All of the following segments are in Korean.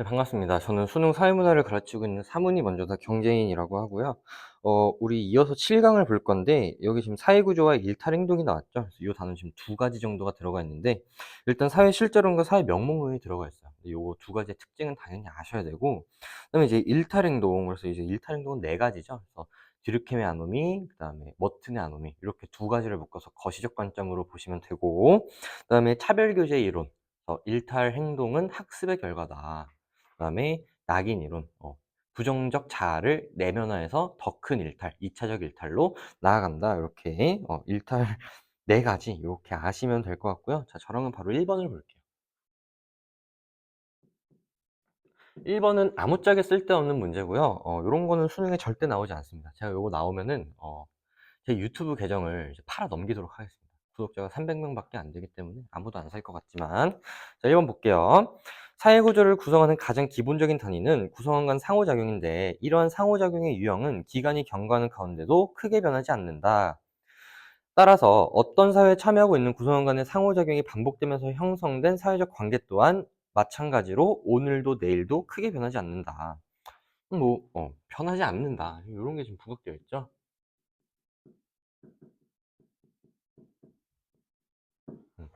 네, 반갑습니다. 저는 수능 사회문화를 가르치고 있는 사문이 먼저다 경제인이라고 하고요. 우리 이어서 7 강을 볼 건데 여기 지금 사회구조와 일탈행동이 나왔죠. 그래서 이 단어 지금 두 가지 정도가 들어가 있는데 일단 사회실제론과 사회명목론이 들어가 있어요. 요거 두 가지의 특징은 당연히 아셔야 되고 그다음에 이제 일탈행동, 그래서 이제 일탈행동은 네 가지죠. 그래서 디르켐의 아노미, 그다음에 머튼의 아노미 이렇게 두 가지를 묶어서 거시적 관점으로 보시면 되고 그다음에 차별교제 이론, 일탈 행동은 학습의 결과다. 그다음에 낙인 이론, 부정적 자아를 내면화해서 더 큰 일탈, 2차적 일탈로 나아간다. 이렇게 일탈 네 가지 이렇게 아시면 될 것 같고요. 자, 저랑은 바로 1 번을 볼게요. 1 번은 아무짝에 쓸데없는 문제고요. 요런 거는 수능에 절대 나오지 않습니다. 제가 요거 나오면은 제 유튜브 계정을 이제 팔아 넘기도록 하겠습니다. 구독자가 300 명밖에 안 되기 때문에 아무도 안 살 것 같지만. 자, 1번 볼게요. 사회 구조를 구성하는 가장 기본적인 단위는 구성원 간 상호작용인데 이러한 상호작용의 유형은 기간이 경과하는 가운데도 크게 변하지 않는다. 따라서 어떤 사회에 참여하고 있는 구성원 간의 상호작용이 반복되면서 형성된 사회적 관계 또한 마찬가지로 오늘도 내일도 크게 변하지 않는다. 변하지 않는다. 요런 게 지금 부각되어 있죠. 음.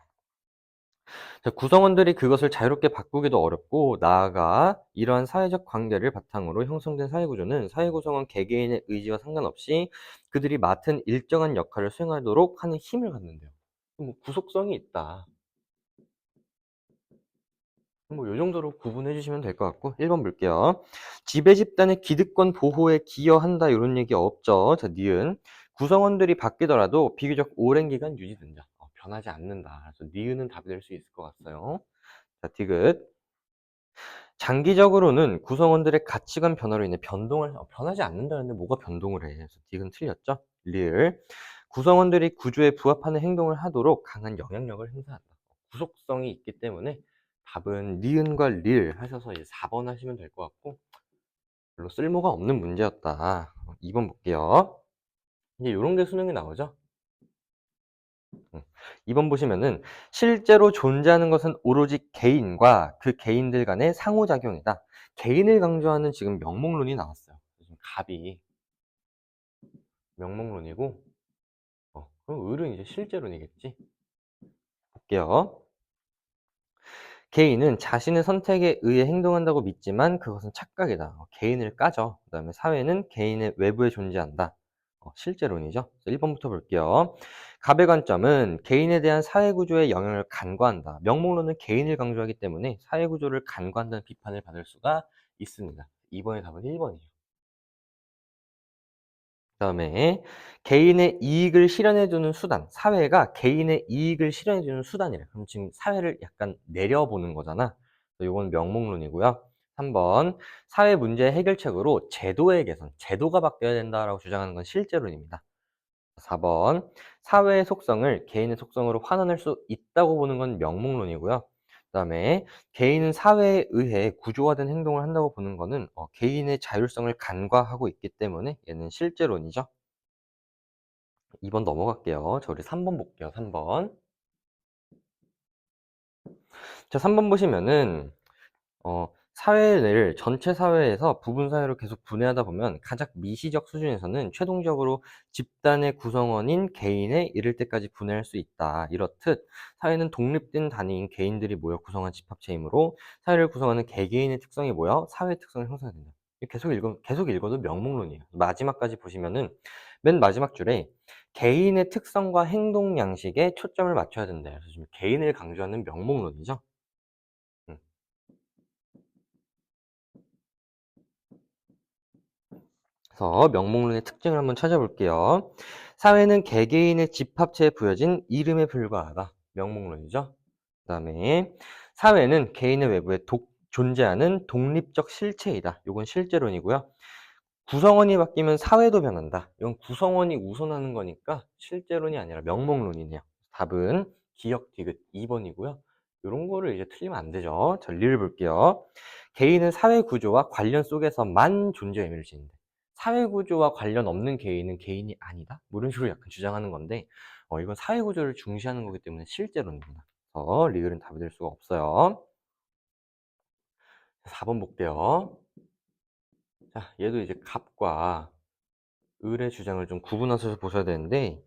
자, 구성원들이 그것을 자유롭게 바꾸기도 어렵고 나아가 이러한 사회적 관계를 바탕으로 형성된 사회구조는 사회 구성원 개개인의 의지와 상관없이 그들이 맡은 일정한 역할을 수행하도록 하는 힘을 갖는데요. 구속성이 있다. 요 정도로 구분해 주시면 될 것 같고 1번 볼게요. 지배 집단의 기득권 보호에 기여한다 요런 얘기 없죠. 자, 니은. 구성원들이 바뀌더라도 비교적 오랜 기간 유지된다. 변하지 않는다. 그래서 니은은 답이 될 수 있을 것 같아요. 자, 디귿. 장기적으로는 구성원들의 가치관 변화로 인해 변동을 변하지 않는다는데 뭐가 변동을 해. 그래서 딕은 틀렸죠. 리을. 구성원들이 구조에 부합하는 행동을 하도록 강한 영향력을 행사한다. 구속성이 있기 때문에 답은 니은과 릴 하셔서 이제 4번 하시면 될 것 같고 별로 쓸모가 없는 문제였다. 2번 볼게요. 이제 요런 게 수능에 나오죠. 2번 보시면은 실제로 존재하는 것은 오로지 개인과 그 개인들 간의 상호작용이다. 개인을 강조하는 지금 명목론이 나왔어요. 지금 갑이 명목론이고, 그럼 을은 이제 실제론이겠지. 볼게요. 개인은 자신의 선택에 의해 행동한다고 믿지만 그것은 착각이다. 개인을 까죠. 그 다음에 사회는 개인의 외부에 존재한다. 실제론이죠. 1번부터 볼게요. 갑의 관점은 개인에 대한 사회구조의 영향을 간과한다. 명목론은 개인을 강조하기 때문에 사회구조를 간과한다는 비판을 받을 수가 있습니다. 2번의 답은 1번이에요. 그다음에 개인의 이익을 실현해 주는 수단, 사회가 개인의 이익을 실현해 주는 수단이래. 그럼 지금 사회를 약간 내려보는 거잖아. 요건 명목론이고요. 3번 사회 문제 해결책으로 제도의 개선, 제도가 바뀌어야 된다라고 주장하는 건 실제론입니다. 4번 사회의 속성을 개인의 속성으로 환원할 수 있다고 보는 건 명목론이고요. 그다음에 개인은 사회에 의해 구조화된 행동을 한다고 보는 거는 개인의 자율성을 간과하고 있기 때문에 얘는 실제론이죠. 2번 넘어갈게요. 저 우리 3번 볼게요. 3번. 자, 3번 보시면은 사회를 전체 사회에서 부분 사회로 계속 분해하다 보면 가장 미시적 수준에서는 최종적으로 집단의 구성원인 개인에 이를 때까지 분해할 수 있다. 이렇듯 사회는 독립된 단위인 개인들이 모여 구성한 집합체이므로 사회를 구성하는 개개인의 특성이 모여 사회 특성을 형성한다. 계속 읽어도 명목론이에요. 마지막까지 보시면은 맨 마지막 줄에 개인의 특성과 행동 양식에 초점을 맞춰야 된다. 그래서 지금 개인을 강조하는 명목론이죠. 음. 그래서 명목론의 특징을 한번 찾아볼게요. 사회는 개개인의 집합체에 부여진 이름에 불과하다. 명목론이죠. 그 다음에 사회는 개인의 외부에 존재하는 독립적 실체이다. 이건 실제론이고요. 구성원이 바뀌면 사회도 변한다. 이건 구성원이 우선하는 거니까 실제론이 아니라 명목론이네요. 답은 기역 디귿 2번이고요. 이런 거를 이제 틀리면 안 되죠. 전리를 볼게요. 개인은 사회 구조와 관련 속에서만 존재 의미를 지닌다. 사회 구조와 관련 없는 개인은 개인이 아니다. 뭐 이런 식으로 약간 주장하는 건데, 이건 사회 구조를 중시하는 거기 때문에 실제론입니다. 리을은 답이 될 수가 없어요. 4번 볼게요. 자, 얘도 이제 갑과 을의 주장을 좀 구분하셔서 보셔야 되는데,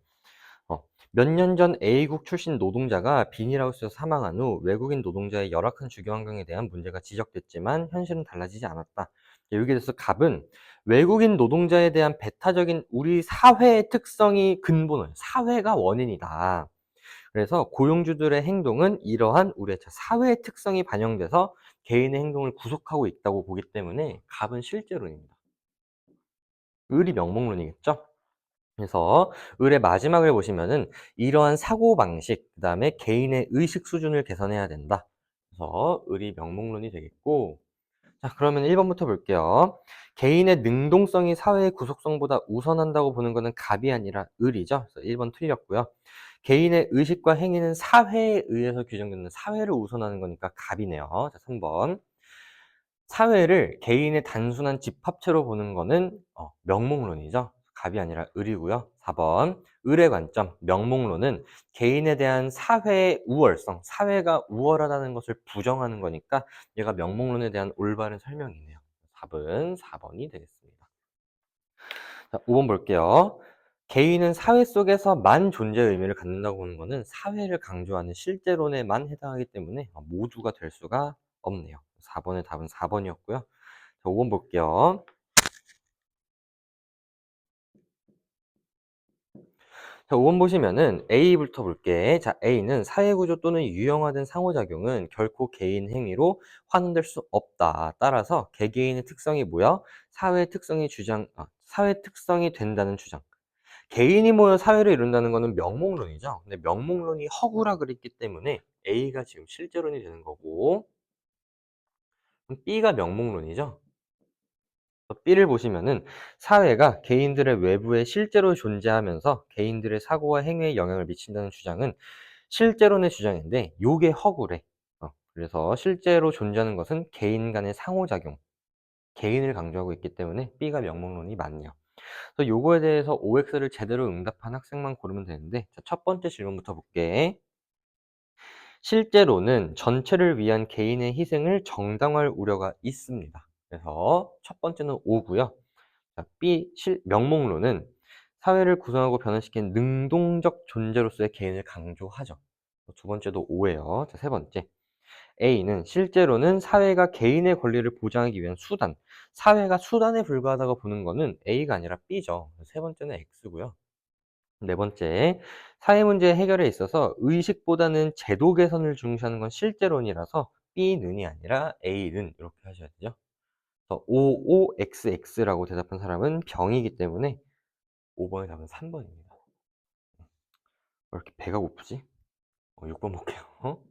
몇 년 전 A국 출신 노동자가 비닐하우스에서 사망한 후 외국인 노동자의 열악한 주거 환경에 대한 문제가 지적됐지만 현실은 달라지지 않았다. 여기에 대해서 갑은 외국인 노동자에 대한 배타적인 우리 사회의 특성이 근본은 사회가 원인이다. 그래서 고용주들의 행동은 이러한 우리의 사회의 특성이 반영돼서 개인의 행동을 구속하고 있다고 보기 때문에 갑은 실제론입니다. 을이 명목론이겠죠? 그래서 을의 마지막을 보시면은 이러한 사고방식, 그 다음에 개인의 의식 수준을 개선해야 된다. 그래서 을이 명목론이 되겠고, 자, 그러면 1번부터 볼게요. 개인의 능동성이 사회의 구속성보다 우선한다고 보는 것은 갑이 아니라 을이죠. 그래서 1번 틀렸고요. 개인의 의식과 행위는 사회에 의해서 규정되는 사회를 우선하는 거니까 갑이네요. 자, 3번. 사회를 개인의 단순한 집합체로 보는 거는 명목론이죠. 갑이 아니라 을이고요. 4번 을의 관점, 명목론은 개인에 대한 사회의 우월성, 사회가 우월하다는 것을 부정하는 거니까 얘가 명목론에 대한 올바른 설명이네요. 답은 4번이 되겠습니다. 자, 5번 볼게요. 개인은 사회 속에서만 존재의 의미를 갖는다고 보는 거는 사회를 강조하는 실제론에만 해당하기 때문에 모두가 될 수가 없네요. 4번의 답은 4번이었고요. 자, 5번 볼게요. 자, 5번 보시면은 A부터 볼게. 자, A는 사회구조 또는 유형화된 상호작용은 결코 개인 행위로 환원될 수 없다. 따라서 개개인의 특성이 뭐야? 사회 특성이 된다는 주장. 개인이 모여 사회를 이룬다는 거는 명목론이죠. 근데 명목론이 허구라 그랬기 때문에 A가 지금 실제론이 되는 거고, 그럼 B가 명목론이죠. B를 보시면은 사회가 개인들의 외부에 실제로 존재하면서 개인들의 사고와 행위에 영향을 미친다는 주장은 실제론의 주장인데 요게 허구래. 그래서 실제로 존재하는 것은 개인 간의 상호작용, 개인을 강조하고 있기 때문에 B가 명목론이 맞네요. 그래서 요거에 대해서 OX를 제대로 응답한 학생만 고르면 되는데, 자, 첫 번째 질문부터 볼게. 실제로는 전체를 위한 개인의 희생을 정당화할 우려가 있습니다. 그래서 첫 번째는 O고요. 자, B 명목론은 사회를 구성하고 변화시킨 능동적 존재로서의 개인을 강조하죠. 두 번째도 O예요. 자, 세 번째. A는 실제로는 사회가 개인의 권리를 보장하기 위한 수단, 사회가 수단에 불과하다고 보는 거는 A가 아니라 B죠. 세 번째는 X고요. 네 번째, 사회 문제 해결에 있어서 의식보다는 제도 개선을 중시하는 건 실제론이라서 B는이 아니라 A는 이렇게 하셔야 되죠. 그래서 OOXX라고 대답한 사람은 병이기 때문에 5번의 답은 3번입니다. 왜 이렇게 배가 고프지? 6번 볼게요.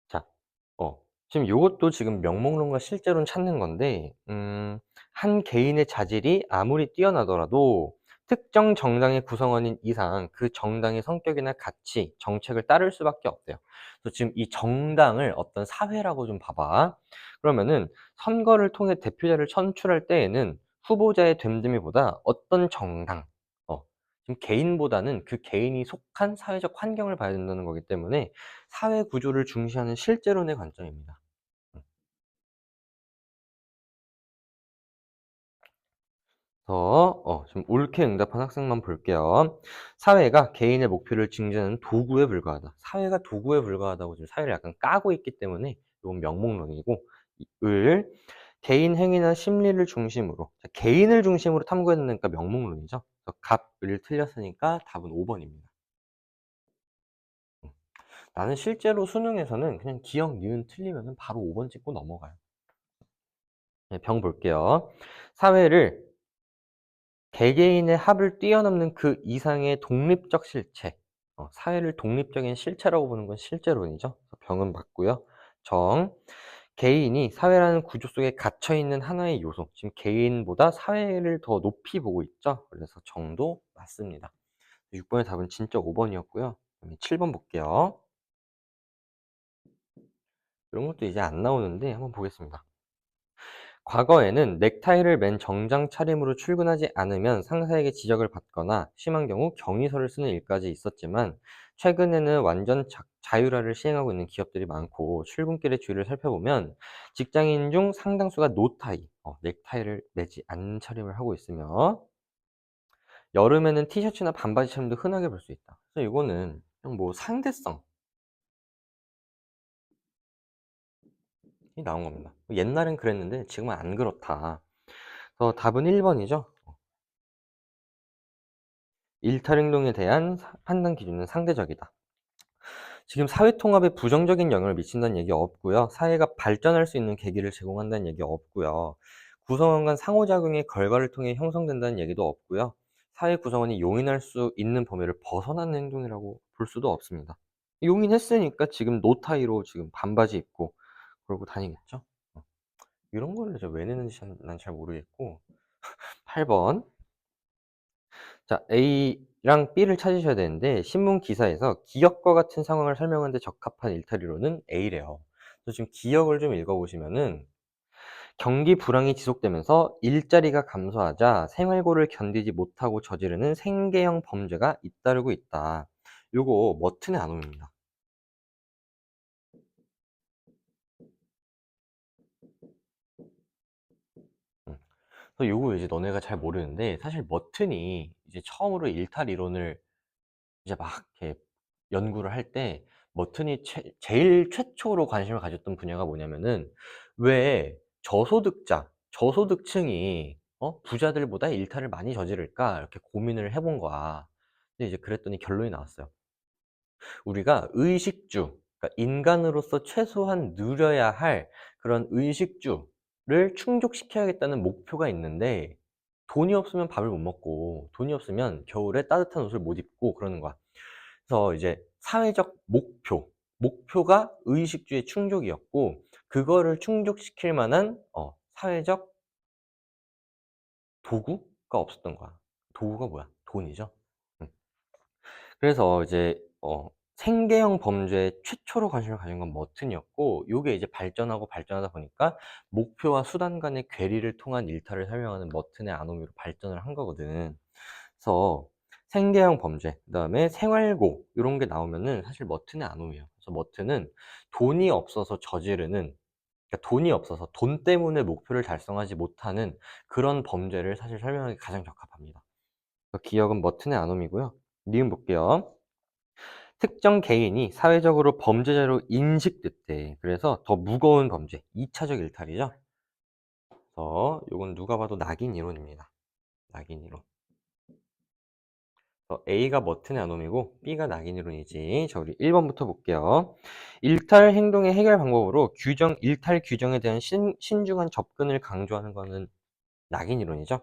자, 지금 요것도 지금 명목론과 실제론 찾는 건데, 한 개인의 자질이 아무리 뛰어나더라도 특정 정당의 구성원인 이상 그 정당의 성격이나 가치, 정책을 따를 수밖에 없대요. 그래서 지금 이 정당을 어떤 사회라고 좀 봐봐. 그러면은 선거를 통해 대표자를 선출할 때에는 후보자의 됨됨이보다 어떤 정당, 지금 개인보다는 그 개인이 속한 사회적 환경을 봐야 된다는 거기 때문에 사회 구조를 중시하는 실제론의 관점입니다. 음. 좀 옳게 응답한 학생만 볼게요. 사회가 개인의 목표를 증진하는 도구에 불과하다. 사회가 도구에 불과하다고 지금 사회를 약간 까고 있기 때문에 이건 명목론이고, 개인 행위나 심리를 중심으로, 자, 개인을 중심으로 탐구해야 된다니까 명목론이죠. 그래서 갑, 을 틀렸으니까 답은 5번입니다. 나는 실제로 수능에서는 그냥 기억, 니은 틀리면은 바로 5번 찍고 넘어가요. 네, 병 볼게요. 사회를 개개인의 합을 뛰어넘는 그 이상의 독립적 실체. 사회를 독립적인 실체라고 보는 건 실제론이죠. 그래서 병은 맞고요. 정, 개인이 사회라는 구조 속에 갇혀 있는 하나의 요소. 지금 개인보다 사회를 더 높이 보고 있죠. 그래서 정도 맞습니다. 6번의 답은 진짜 5번이었고요. 7번 볼게요. 이런 것도 이제 안 나오는데 한번 보겠습니다. 과거에는 넥타이를 맨 정장 차림으로 출근하지 않으면 상사에게 지적을 받거나 심한 경우 경위서를 쓰는 일까지 있었지만 최근에는 완전 자율화를 시행하고 있는 기업들이 많고 출근길의 주의를 살펴보면 직장인 중 상당수가 노타이, 넥타이를 매지 않는 차림을 하고 있으며 여름에는 티셔츠나 반바지 차림도 흔하게 볼 수 있다. 그래서 이거는 그냥 뭐 상대성이 나온 겁니다. 옛날엔 그랬는데 지금은 안 그렇다. 그래서 답은 1번이죠. 일탈 행동에 대한 판단 기준은 상대적이다. 지금 사회 통합에 부정적인 영향을 미친다는 얘기 없고요. 사회가 발전할 수 있는 계기를 제공한다는 얘기 없고요. 구성원 간 상호작용의 결과를 통해 형성된다는 얘기도 없고요. 사회 구성원이 용인할 수 있는 범위를 벗어나는 행동이라고 볼 수도 없습니다. 용인했으니까 지금 노타이로 지금 반바지 입고 그러고 다니겠죠? 이런 거를 왜 내는지 난 잘 모르겠고. 8번. 자, A랑 B를 찾으셔야 되는데 신문 기사에서 기역과 같은 상황을 설명하는 데 적합한 일탈이론은 A래요. 그래서 지금 기역을 좀 읽어보시면은 경기 불황이 지속되면서 일자리가 감소하자 생활고를 견디지 못하고 저지르는 생계형 범죄가 잇따르고 있다. 요거 머튼의 아놈입니다. 음. 그래서 요거 이제 너네가 잘 모르는데 사실 머튼이 이제 처음으로 일탈 이론을 이제 막 이렇게 연구를 할 때 머튼이 제일 최초로 관심을 가졌던 분야가 뭐냐면은 왜 저소득층이 부자들보다 일탈을 많이 저지를까 이렇게 고민을 해본 거야. 근데 이제 그랬더니 결론이 나왔어요. 우리가 의식주, 그러니까 인간으로서 최소한 누려야 할 그런 의식주를 충족시켜야겠다는 목표가 있는데 돈이 없으면 밥을 못 먹고 돈이 없으면 겨울에 따뜻한 옷을 못 입고 그러는 거야. 그래서 이제 사회적 목표가 의식주의 충족이었고 그거를 충족시킬 만한 사회적 도구가 없었던 거야. 도구가 뭐야? 돈이죠. 음. 그래서 이제 생계형 범죄에 최초로 관심을 가진 건 머튼이었고 요게 이제 발전하고 발전하다 보니까 목표와 수단 간의 괴리를 통한 일탈을 설명하는 머튼의 아노미로 발전을 한 거거든. 그래서 생계형 범죄, 그다음에 생활고 요런 게 나오면은 사실 머튼의 아놈이에요. 그래서 머튼은 돈이 없어서 저지르는, 그러니까 돈이 없어서 돈 때문에 목표를 달성하지 못하는 그런 범죄를 사실 설명하기 가장 적합합니다. 기억은 머튼의 아놈이고요. 니은 볼게요. 특정 개인이 사회적으로 범죄자로 인식됐대. 그래서 더 무거운 범죄, 2차적 일탈이죠. 그래서 요건 누가 봐도 낙인 이론입니다. 낙인 이론. A가 머튼의 아놈이고 B가 낙인 이론이지. 자, 우리 1번부터 볼게요. 일탈 행동의 해결 방법으로 일탈 규정에 대한 신중한 접근을 강조하는 것은 낙인 이론이죠.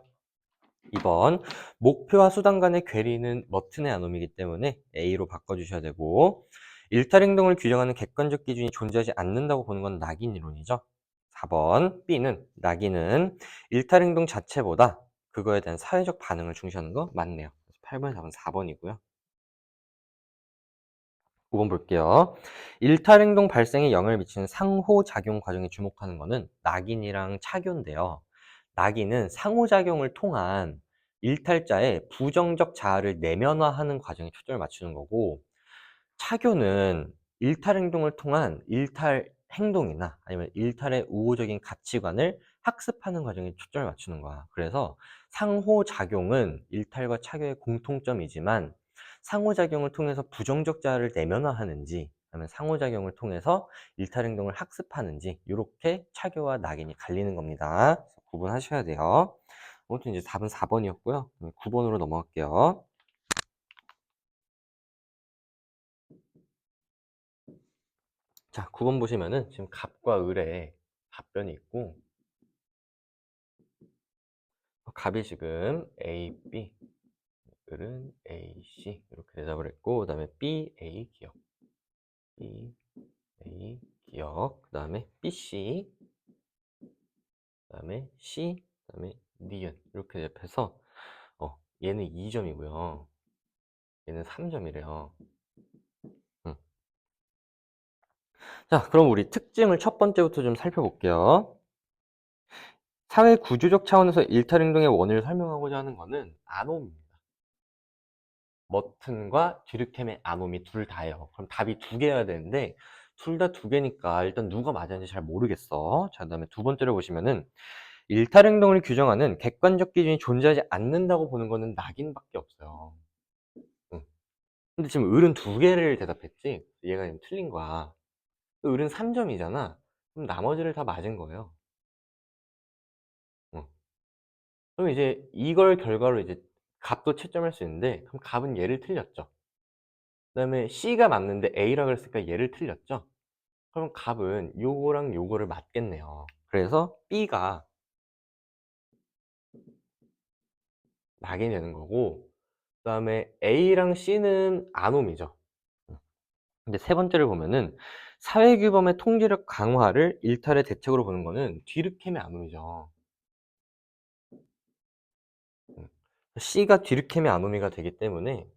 2번, 목표와 수단 간의 괴리는 머튼의 아놈이기 때문에 A로 바꿔주셔야 되고, 일탈 행동을 규정하는 객관적 기준이 존재하지 않는다고 보는 건 낙인 이론이죠. 4번, B는 낙인은 일탈 행동 자체보다 그거에 대한 사회적 반응을 중시하는 거 맞네요. 8번, 4번, 4번이고요. 5번 볼게요. 일탈 행동 발생에 영향을 미치는 상호작용 과정에 주목하는 거는 낙인이랑 차교인데요. 낙인은 상호작용을 통한 일탈자의 부정적 자아를 내면화하는 과정에 초점을 맞추는 거고, 차교는 일탈 행동을 통한 일탈 행동이나 아니면 일탈의 우호적인 가치관을 학습하는 과정에 초점을 맞추는 거야. 그래서 상호작용은 일탈과 차교의 공통점이지만 상호작용을 통해서 부정적 자아를 내면화하는지 아니면 상호작용을 통해서 일탈 행동을 학습하는지 이렇게 차교와 낙인이 갈리는 겁니다. 그래서 구분하셔야 돼요. 아무튼 이제 답은 4번이었고요. 9번으로 넘어갈게요. 자, 9번 보시면은 지금 갑과 을의 답변이 있고 갑이 지금 A, B, 을은 A, C 이렇게 대답을 했고 그 다음에 B, A 기억, B, A 기억, 그 다음에 B, C, 그 다음에 C, 그 다음에 니은 이렇게 대답해서 얘는 2점이고요. 얘는 3점이래요. 자, 그럼 우리 특징을 첫 번째부터 좀 살펴볼게요. 사회 구조적 차원에서 일탈 행동의 원인을 설명하고자 하는 거는 아놈입니다. 머튼과 디르켐의 아놈이 둘 다예요. 그럼 답이 두 개여야 되는데 둘 다 두 개니까 일단 누가 맞았는지 잘 모르겠어. 자, 그다음에 두 번째로 보시면은 일탈 행동을 규정하는 객관적 기준이 존재하지 않는다고 보는 거는 낙인밖에 없어요. 응. 근데 지금 을은 두 개를 대답했지 얘가 지금 틀린 거야. 을은 3점이잖아. 그럼 나머지를 다 맞은 거예요. 응. 그럼 이제 이걸 결과로 이제 값도 채점할 수 있는데 그럼 값은 얘를 틀렸죠. 그다음에 C가 맞는데 A라 그랬으니까 얘를 틀렸죠. 그럼 값은 요거랑 요거를 맞겠네요. 그래서 B가 낙이 되는 거고 그다음에 A랑 C는 아놈이죠. 근데 세 번째를 보면은 사회규범의 통제력 강화를 일탈의 대책으로 보는 거는 뒤르켐의 아놈이죠. C가 뒤르켐의 아노미가 되기 때문에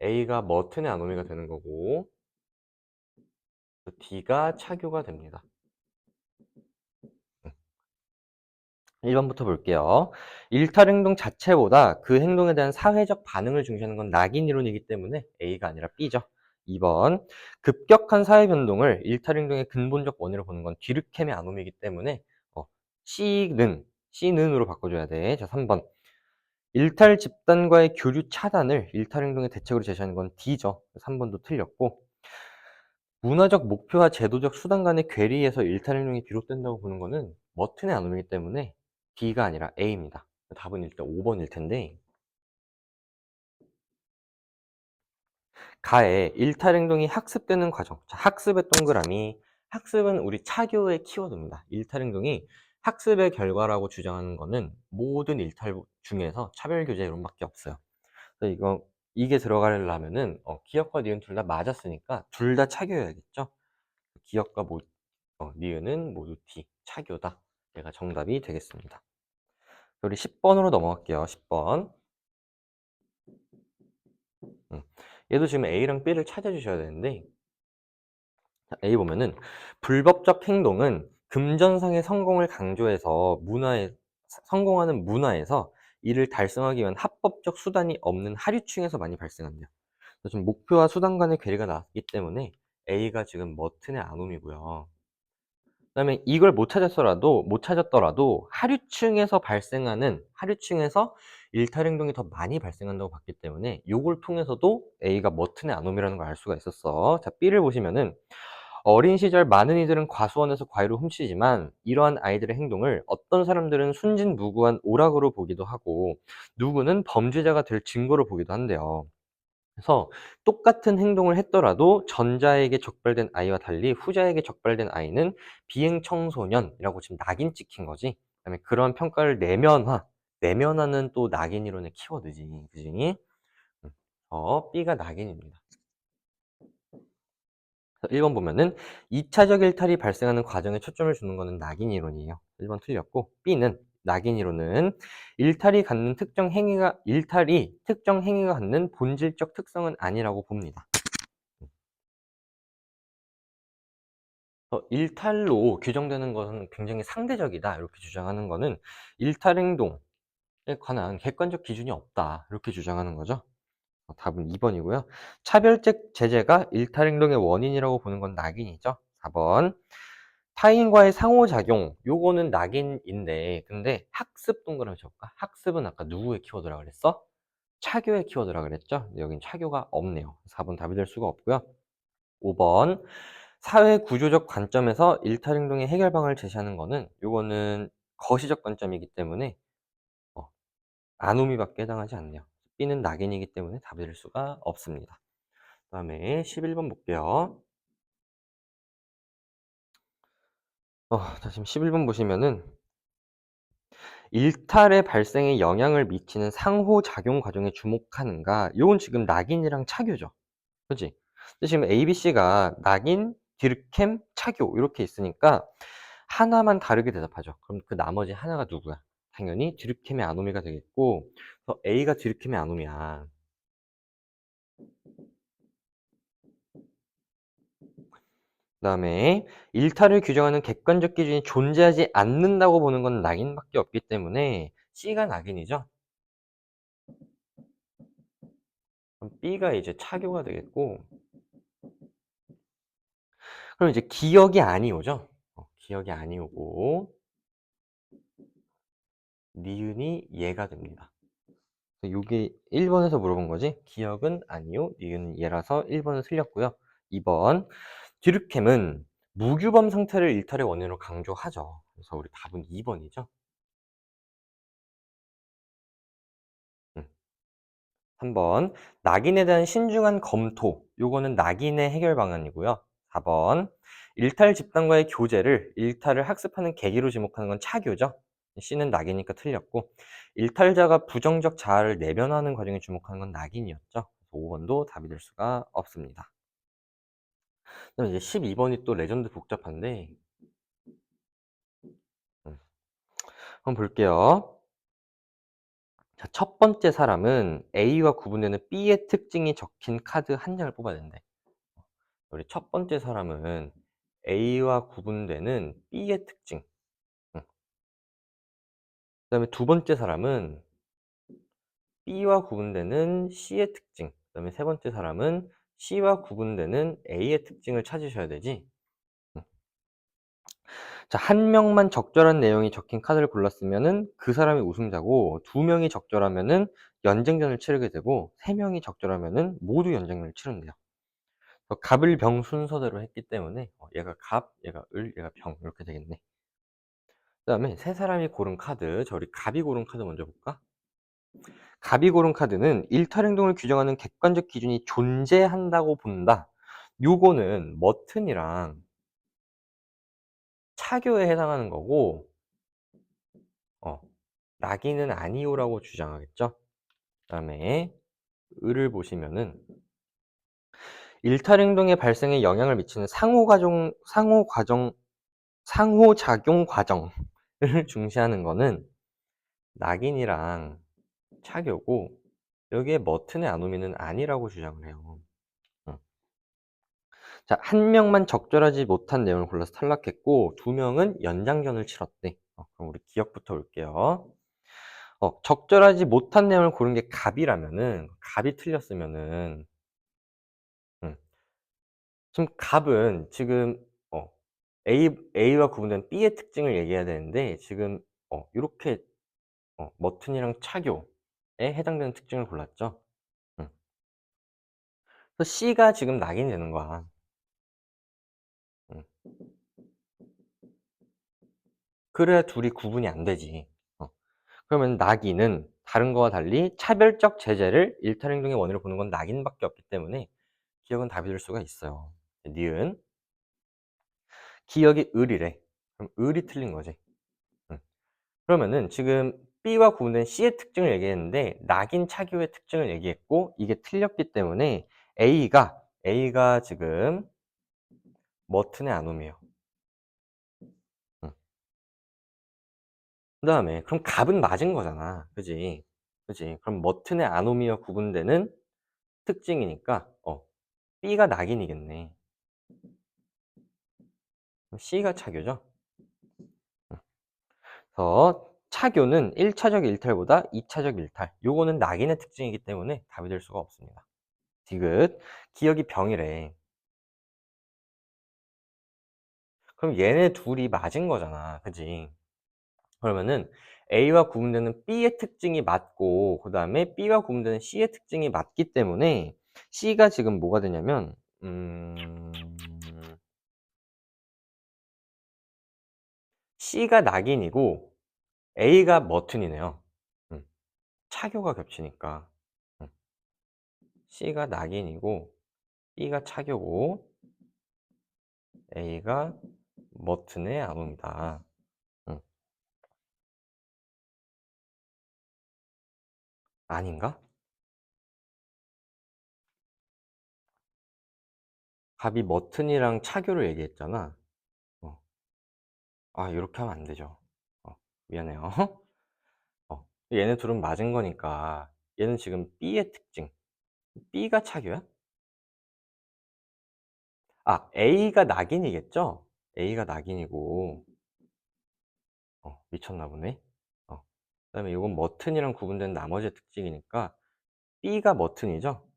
A가 머튼의 아노미가 되는 거고 D가 차교가 됩니다. 1번부터 볼게요. 일탈 행동 자체보다 그 행동에 대한 사회적 반응을 중시하는 건 낙인 이론이기 때문에 A가 아니라 B죠. 2번 급격한 사회 변동을 일탈 행동의 근본적 원인으로 보는 건 뒤르켐의 아노미이기 때문에 C는으로 바꿔줘야 돼. 자, 3번 일탈 집단과의 교류 차단을 일탈 행동의 대책으로 제시하는 건 D죠. 3번도 틀렸고 문화적 목표와 제도적 수단 간의 괴리에서 일탈 행동이 비롯된다고 보는 거는 머튼의 아놈이기 때문에 D가 아니라 A입니다. 답은 일단 5번일 텐데 가에 일탈 행동이 학습되는 과정. 자, 학습의 동그라미. 학습은 우리 차교의 키워드입니다. 일탈 행동이 학습의 결과라고 주장하는 거는 모든 일탈 중에서 차별교제 이론밖에 없어요. 그래서 이게 들어가려면은 기억과 니은 둘 다 맞았으니까 둘 다 차교여야겠죠. 기억과 니은은 모두 D, 차교다. 얘가 정답이 되겠습니다. 우리 10번으로 넘어갈게요. 10번. 얘도 지금 A랑 B를 찾아주셔야 되는데 A 보면은 불법적 행동은 금전상의 성공을 강조해서 성공하는 문화에서 이를 달성하기 위한 합법적 수단이 없는 하류층에서 많이 발생한대요. 그래서 지금 목표와 수단 간의 괴리가 나왔기 때문에 A가 지금 머튼의 아놈이고요. 그다음에 이걸 못 찾았더라도 하류층에서 일탈 행동이 더 많이 발생한다고 봤기 때문에 요걸 통해서도 A가 머튼의 아놈이라는 걸 알 수가 있었어. 자, B를 보시면은 어린 시절 많은 이들은 과수원에서 과일을 훔치지만 이러한 아이들의 행동을 어떤 사람들은 순진무구한 오락으로 보기도 하고 누구는 범죄자가 될 증거로 보기도 한대요. 그래서 똑같은 행동을 했더라도 전자에게 적발된 아이와 달리 후자에게 적발된 아이는 비행 청소년이라고 지금 낙인 찍힌 거지. 그다음에 그런 평가를 내면화는 또 낙인 이론의 키워드지, 그지? B가 낙인입니다. 1번 보면은 2차적 일탈이 발생하는 과정에 초점을 주는 거는 낙인 이론이에요. 1번 틀렸고 B는 낙인 이론은 일탈이 특정 행위가 갖는 본질적 특성은 아니라고 봅니다. 일탈로 규정되는 것은 굉장히 상대적이다 이렇게 주장하는 거는 일탈 행동에 관한 객관적 기준이 없다 이렇게 주장하는 거죠. 답은 2번이고요. 차별적 제재가 일탈 행동의 원인이라고 보는 건 낙인이죠. 4번 타인과의 상호작용 요거는 낙인인데 근데 학습 동그라미 쳐볼까? 학습은 아까 누구의 키워드라 그랬어? 차교의 키워드라 그랬죠? 근데 여긴 차교가 없네요. 4번 답이 될 수가 없고요. 5번 사회 구조적 관점에서 일탈 행동의 해결 방안을 제시하는 거는 요거는 거시적 관점이기 때문에 어, 아노미밖에 해당하지 않네요. B는 낙인이기 때문에 답이 될 수가 없습니다. 그 다음에 11번 볼게요. 자, 지금 11번 보시면은 일탈의 발생에 영향을 미치는 상호작용 과정에 주목하는가? 요건 지금 낙인이랑 차교죠. 그치? 근데 지금 A, B, C가 낙인, 디르켐, 차교 이렇게 있으니까 하나만 다르게 대답하죠. 그럼 그 나머지 하나가 누구야? 당연히 디르켐의 아노미가 되겠고 그래서 A가 디르켐의 아노미야. 그다음에 일탈을 규정하는 객관적 기준이 존재하지 않는다고 보는 건 낙인밖에 없기 때문에 C가 낙인이죠. 그럼 B가 이제 차교가 되겠고, 그럼 이제 기억이 아니오죠. 기억이 아니오고 니은이 얘가 됩니다. 요게 1번에서 물어본 거지. 기억은 아니오, 니은은 얘라서 1번은 틀렸고요. 2번 디르켐은 무규범 상태를 일탈의 원인으로 강조하죠. 그래서 우리 답은 2번이죠. 3번 낙인에 대한 신중한 검토, 요거는 낙인의 해결 방안이고요. 4번 일탈 집단과의 교제를 일탈을 학습하는 계기로 지목하는 건 차교죠. C는 낙이니까 틀렸고, 일탈자가 부정적 자아를 내면화하는 과정에 주목하는 건 낙인이었죠. 5번도 답이 될 수가 없습니다. 그다음 이제 12번이 또 레전드 복잡한데, 음, 한번 볼게요. 자, 첫 번째 사람은 A와 구분되는 B의 특징이 적힌 카드 한 장을 뽑아야 된대. 우리 첫 번째 사람은 A와 구분되는 B의 특징. 그다음에 두 번째 사람은 B와 구분되는 C의 특징. 그다음에 세 번째 사람은 C와 구분되는 A의 특징을 찾으셔야 되지. 음. 자, 한 명만 적절한 내용이 적힌 카드를 골랐으면은 그 사람이 우승자고, 두 명이 적절하면은 연쟁전을 치르게 되고, 세 명이 적절하면은 모두 연쟁전을 치른대요. 갑을 병 순서대로 했기 때문에 얘가 갑, 얘가 을, 얘가 병 이렇게 되겠네. 그다음에 세 사람이 고른 카드, 저 우리 갑이 고른 카드 먼저 볼까? 갑이 고른 카드는 일탈 행동을 규정하는 객관적 기준이 존재한다고 본다. 요거는 머튼이랑 차교에 해당하는 거고, 어, 낙인은 아니오라고 주장하겠죠. 그다음에 을을 보시면은 일탈 행동의 발생에 영향을 미치는 상호작용 과정을 중시하는 거는 낙인이랑 차교고, 여기에 머튼의 아노미는 아니라고 주장을 해요. 자, 한 명만 적절하지 못한 내용을 골라서 탈락했고, 두 명은 연장전을 치렀대. 그럼 우리 기억부터 올게요. 적절하지 못한 내용을 고른 게 갑이라면은, 갑이 틀렸으면은, 음, 지금 갑은 지금, A와 구분된 B의 특징을 얘기해야 되는데, 지금, 이렇게, 머튼이랑 차교에 해당되는 특징을 골랐죠. 음. 그래서 C가 지금 낙인이 되는 거야. 음. 그래야 둘이 구분이 안 되지. 그러면 낙인은 다른 거와 달리 차별적 제재를 일탈 행동의 원인으로 보는 건 낙인밖에 없기 때문에 기억은 답이 될 수가 있어요. 니은 기억이 을이래. 그럼 을이 틀린 거지. 응. 그러면은 지금 B와 구분된 C의 특징을 얘기했는데 낙인 차교의 특징을 얘기했고, 이게 틀렸기 때문에 A가 지금 머튼의 아놈이에요. 응. 그 다음에 그럼 갑은 맞은 거잖아. 그지? 그지? 그럼 머튼의 아노미와 구분되는 특징이니까 B가 낙인이겠네. C가 차교죠. 그래서 차교는 1차적 일탈보다 2차적 일탈. 요거는 낙인의 특징이기 때문에 답이 될 수가 없습니다. 디귿. 기억이 병이래. 그럼 얘네 둘이 맞은 거잖아. 그지? 그러면은 A와 구분되는 B의 특징이 맞고, 그 다음에 B와 구분되는 C의 특징이 맞기 때문에 C가 지금 뭐가 되냐면, C가 낙인이고 A가 머튼이네요. 음, 차교가 겹치니까. 음, C가 낙인이고 B가 차교고 A가 머튼의 암호입니다. 음, 아닌가? 갑이 머튼이랑 차교를 얘기했잖아. 어, 이렇게 하면 안 되죠. 미안해요. 얘네 둘은 맞은 거니까 얘는 지금 B의 특징. B가 차교야? 아, A가 낙인이겠죠? A가 낙인이고, 미쳤나 보네. 그다음에 이건 머튼이랑 구분되는 나머지의 특징이니까 B가 머튼이죠?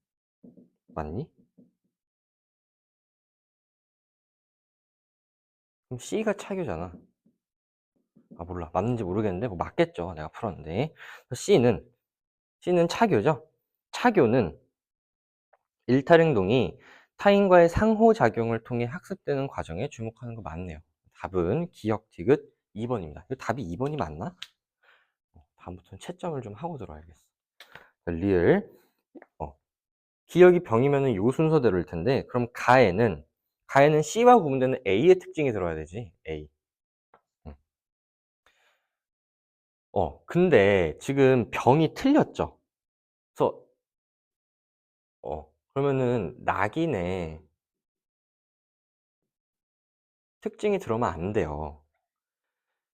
맞니? 그럼 C가 차교잖아. 아, 몰라. 맞는지 모르겠는데, 뭐 맞겠죠. 내가 풀었는데. C는 차교죠? 차교는 일탈행동이 타인과의 상호작용을 통해 학습되는 과정에 주목하는 거 맞네요. 답은 기억, 디귿 2번입니다. 이거 답이 2번이 맞나? 다음부터는 채점을 좀 하고 들어야겠어. 리을. 어, 기억이 병이면은 요 순서대로일 텐데, 그럼 가에는 C와 구분되는 A의 특징이 들어야 되지. A. 응. 근데 지금 병이 틀렸죠. 그래서 그러면은 낙인에 특징이 들어오면 안 돼요.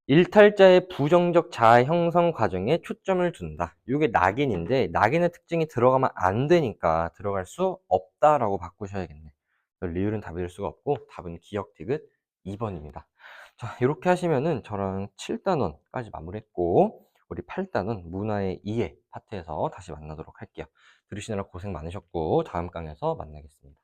일탈자의 부정적 자아 형성 과정에 초점을 둔다. 이게 낙인인데 낙인의 특징이 들어가면 안 되니까 들어갈 수 없다라고 바꾸셔야겠네. 리을은 답이 될 수가 없고 답은 기억 디귿 2번입니다. 자, 이렇게 하시면은 저랑 7단원까지 마무리했고 우리 8단원 문화의 이해 파트에서 다시 만나도록 할게요. 들으시느라 고생 많으셨고 다음 강에서 만나겠습니다.